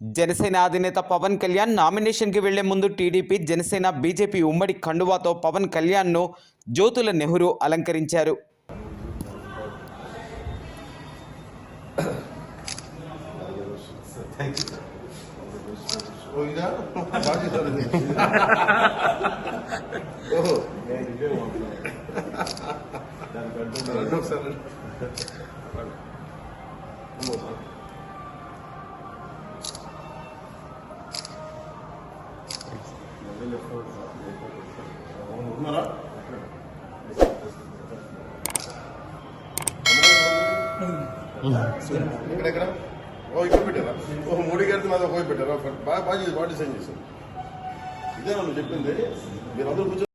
జనసేన అధినేత పవన్ కళ్యాణ్ నామినేషన్కి వెళ్లే ముందు టీడీపీ, జనసేన, బీజేపీ ఉమ్మడి కండువాతో పవన్ కళ్యాణ్ను జ్యోతుల నెహ్రూ అలంకరించారు. ఇక్కడ ఇక్కడ పెట్టారా మోడీ గారితో మాది ఒక పెట్టారా బాగా డిజైన్ చేశారు. ఇదే నువ్వు చెప్పింది. మీరు అందరూ